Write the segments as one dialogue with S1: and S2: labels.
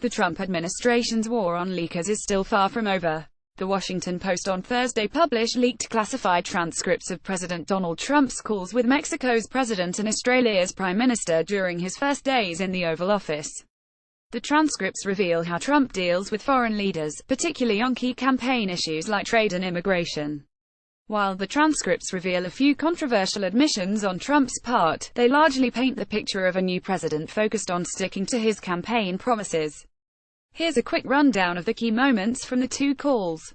S1: The Trump administration's war on leakers is still far from over. The Washington Post on Thursday published leaked classified transcripts of President Donald Trump's calls with Mexico's president and Australia's prime minister during his first days in the Oval Office. The transcripts reveal how Trump deals with foreign leaders, particularly on key campaign issues like trade and immigration. While the transcripts reveal a few controversial admissions on Trump's part, they largely paint the picture of a new president focused on sticking to his campaign promises. Here's a quick rundown of the key moments from the two calls.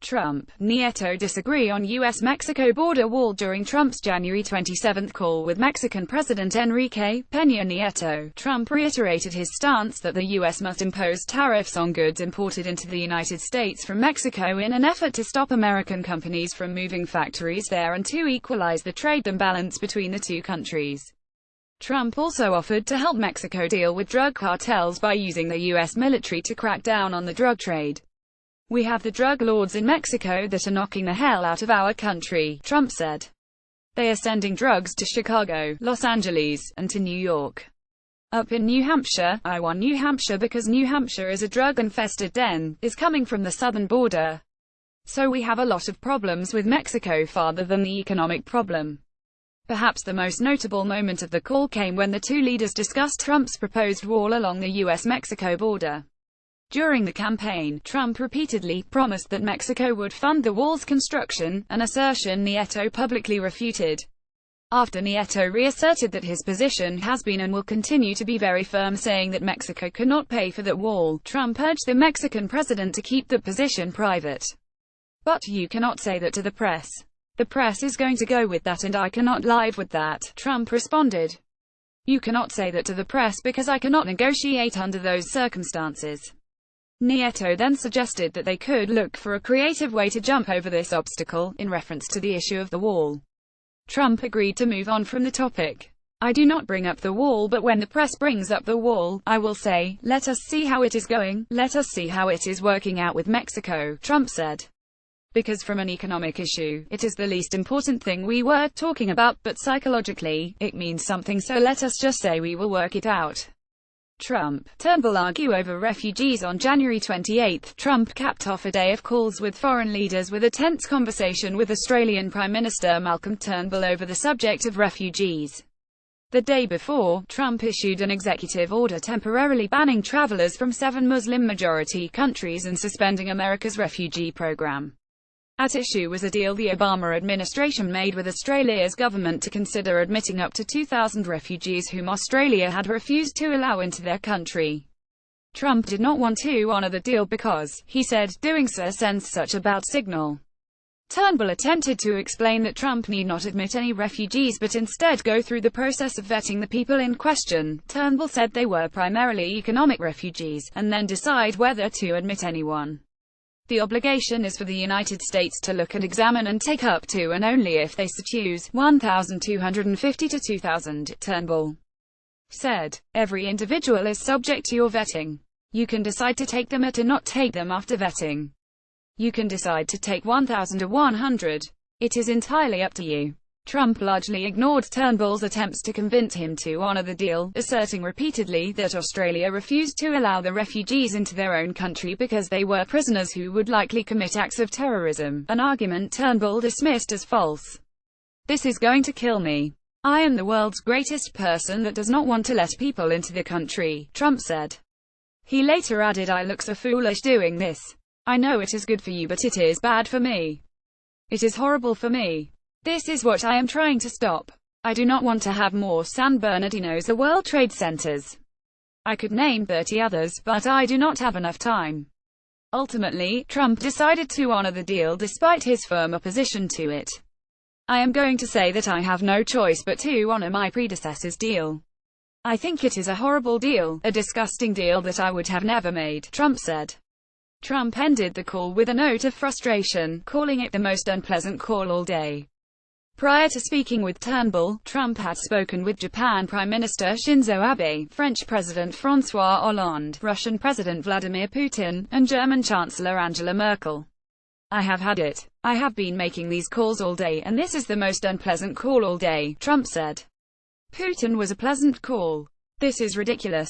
S1: Trump, Nieto disagree on U.S.-Mexico border wall during Trump's January 27 call with Mexican President Enrique Peña Nieto. Trump reiterated his stance that the U.S. must impose tariffs on goods imported into the United States from Mexico in an effort to stop American companies from moving factories there and to equalize the trade imbalance between the two countries. Trump also offered to help Mexico deal with drug cartels by using the U.S. military to crack down on the drug trade. "We have the drug lords in Mexico that are knocking the hell out of our country," Trump said. "They are sending drugs to Chicago, Los Angeles, and to New York. Up in New Hampshire, I won New Hampshire because New Hampshire is a drug-infested den, is coming from the southern border. So we have a lot of problems with Mexico farther than the economic problem." Perhaps the most notable moment of the call came when the two leaders discussed Trump's proposed wall along the U.S.-Mexico border. During the campaign, Trump repeatedly promised that Mexico would fund the wall's construction, an assertion Nieto publicly refuted. After Nieto reasserted that his position has been and will continue to be very firm, saying that Mexico cannot pay for that wall, Trump urged the Mexican president to keep the position private. "But you cannot say that to the press. The press is going to go with that and I cannot live with that," Trump responded. "You cannot say that to the press because I cannot negotiate under those circumstances." Nieto then suggested that they could look for a creative way to jump over this obstacle, in reference to the issue of the wall. Trump agreed to move on from the topic. "I do not bring up the wall, but when the press brings up the wall, I will say, let us see how it is going, let us see how it is working out with Mexico," Trump said. "Because from an economic issue, it is the least important thing we were talking about, but psychologically, it means something, so let us just say we will work it out." Trump, Turnbull argue over refugees. On January 28, Trump capped off a day of calls with foreign leaders with a tense conversation with Australian Prime Minister Malcolm Turnbull over the subject of refugees. The day before, Trump issued an executive order temporarily banning travelers from 7 Muslim-majority countries and suspending America's refugee program. At issue was a deal the Obama administration made with Australia's government to consider admitting up to 2,000 refugees whom Australia had refused to allow into their country. Trump did not want to honor the deal because, he said, doing so sends such a bad signal. Turnbull attempted to explain that Trump need not admit any refugees but instead go through the process of vetting the people in question. Turnbull said they were primarily economic refugees, and then decide whether to admit anyone. "The obligation is for the United States to look and examine and take up to and only if they so choose, 1,250 to 2,000, Turnbull said. "Every individual is subject to your vetting. You can decide to take them or to not take them after vetting. You can decide to take 1,000 or 100. It is entirely up to you." Trump largely ignored Turnbull's attempts to convince him to honor the deal, asserting repeatedly that Australia refused to allow the refugees into their own country because they were prisoners who would likely commit acts of terrorism, an argument Turnbull dismissed as false. "This is going to kill me. I am the world's greatest person that does not want to let people into the country," Trump said. He later added, "I look so foolish doing this. I know it is good for you but it is bad for me. It is horrible for me. This is what I am trying to stop. I do not want to have more San Bernardinos or World Trade Centers. I could name 30 others, but I do not have enough time." Ultimately, Trump decided to honor the deal despite his firm opposition to it. "I am going to say that I have no choice but to honor my predecessor's deal. I think it is a horrible deal, a disgusting deal that I would have never made," Trump said. Trump ended the call with a note of frustration, calling it the most unpleasant call all day. Prior to speaking with Turnbull, Trump had spoken with Japan Prime Minister Shinzo Abe, French President François Hollande, Russian President Vladimir Putin, and German Chancellor Angela Merkel. "I have had it. I have been making these calls all day, and this is the most unpleasant call all day," Trump said. Putin was a pleasant call. "This is ridiculous.